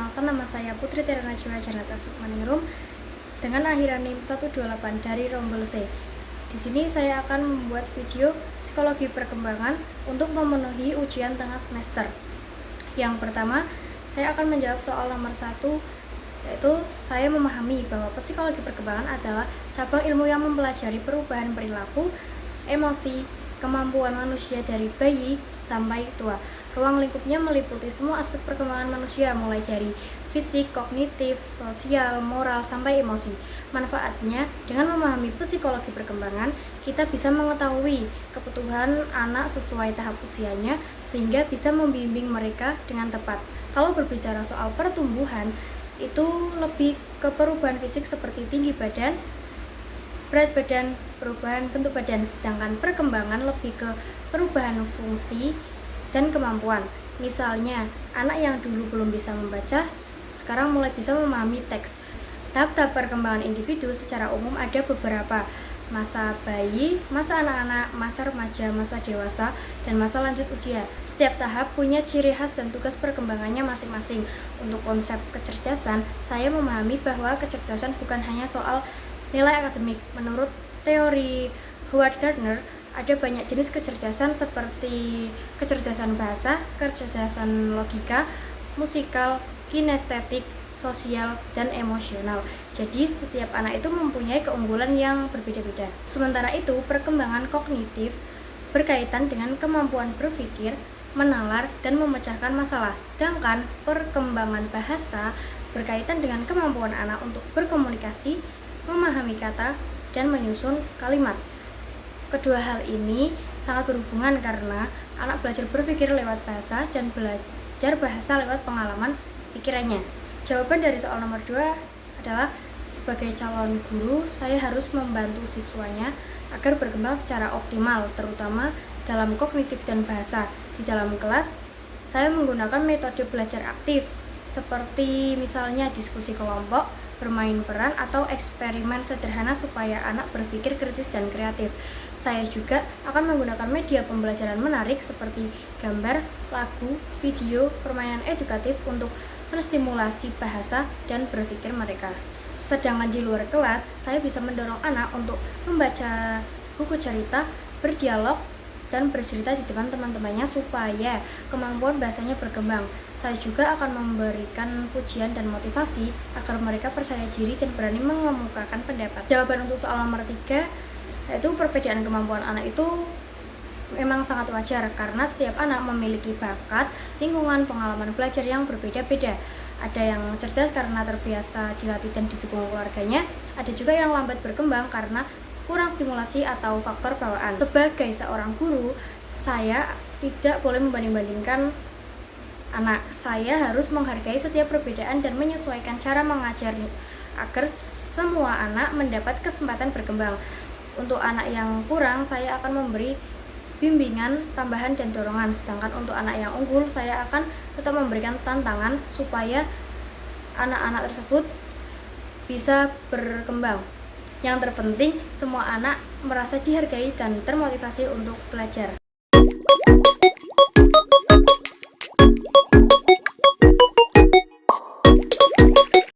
Perkenalkan, nama saya Putri Terana Najwa Janata Sukmaningrum dengan akhiran NIM 128 dari Rombel C. Di sini saya akan membuat video psikologi perkembangan untuk memenuhi ujian tengah semester. Yang pertama, saya akan menjawab soal nomor 1, yaitu saya memahami bahwa psikologi perkembangan adalah cabang ilmu yang mempelajari perubahan perilaku, emosi, kemampuan manusia dari bayi sampai tua. Ruang lingkupnya meliputi semua aspek perkembangan manusia, mulai dari fisik, kognitif, sosial, moral, sampai emosi. Manfaatnya, dengan memahami psikologi perkembangan, kita bisa mengetahui kebutuhan anak sesuai tahap usianya, sehingga bisa membimbing mereka dengan tepat. Kalau berbicara soal pertumbuhan, itu lebih ke perubahan fisik seperti tinggi badan, berat badan, perubahan bentuk badan, sedangkan perkembangan lebih ke perubahan fungsi dan kemampuan. Misalnya, anak yang dulu belum bisa membaca, sekarang mulai bisa memahami teks. Tahap-tahap perkembangan individu secara umum ada beberapa: masa bayi, masa anak-anak, masa remaja, masa dewasa, dan masa lanjut usia. Setiap tahap punya ciri khas dan tugas perkembangannya masing-masing. Untuk konsep kecerdasan, saya memahami bahwa kecerdasan bukan hanya soal nilai akademik. Menurut teori Howard Gardner, ada banyak jenis kecerdasan seperti kecerdasan bahasa, kecerdasan logika, musikal, kinestetik, sosial, dan emosional. Jadi setiap anak itu mempunyai keunggulan yang berbeda-beda. Sementara itu, perkembangan kognitif berkaitan dengan kemampuan berpikir, menalar, dan memecahkan masalah. Sedangkan perkembangan bahasa berkaitan dengan kemampuan anak untuk berkomunikasi, memahami kata, dan menyusun kalimat. Kedua hal ini sangat berhubungan karena anak belajar berpikir lewat bahasa dan belajar bahasa lewat pengalaman pikirannya. Jawaban dari soal nomor 2 adalah, sebagai calon guru, saya harus membantu siswanya agar berkembang secara optimal, terutama dalam kognitif dan bahasa. Di dalam kelas, saya menggunakan metode belajar aktif, seperti misalnya diskusi kelompok, bermain peran, atau eksperimen sederhana supaya anak berpikir kritis dan kreatif. Saya juga akan menggunakan media pembelajaran menarik seperti gambar, lagu, video, permainan edukatif untuk menstimulasi bahasa dan berpikir mereka. Sedangkan di luar kelas, saya bisa mendorong anak untuk membaca buku cerita, berdialog, dan bercerita di depan teman-temannya supaya kemampuan bahasanya berkembang. Saya juga akan memberikan pujian dan motivasi agar mereka percaya diri dan berani mengemukakan pendapat. Jawaban untuk soal nomor 3, yaitu perbedaan kemampuan anak itu memang sangat wajar karena setiap anak memiliki bakat, lingkungan, pengalaman belajar yang berbeda-beda. Ada yang cerdas karena terbiasa dilatih dan didukung keluarganya, ada juga yang lambat berkembang karena kurang stimulasi atau faktor bawaan. Sebagai seorang guru, saya tidak boleh membanding-bandingkan anak. Saya harus menghargai setiap perbedaan dan menyesuaikan cara mengajarnya agar semua anak mendapat kesempatan berkembang. Untuk anak yang kurang, saya akan memberi bimbingan, tambahan, dan dorongan. Sedangkan untuk anak yang unggul, saya akan tetap memberikan tantangan supaya anak-anak tersebut bisa berkembang. Yang terpenting, semua anak merasa dihargai dan termotivasi untuk belajar.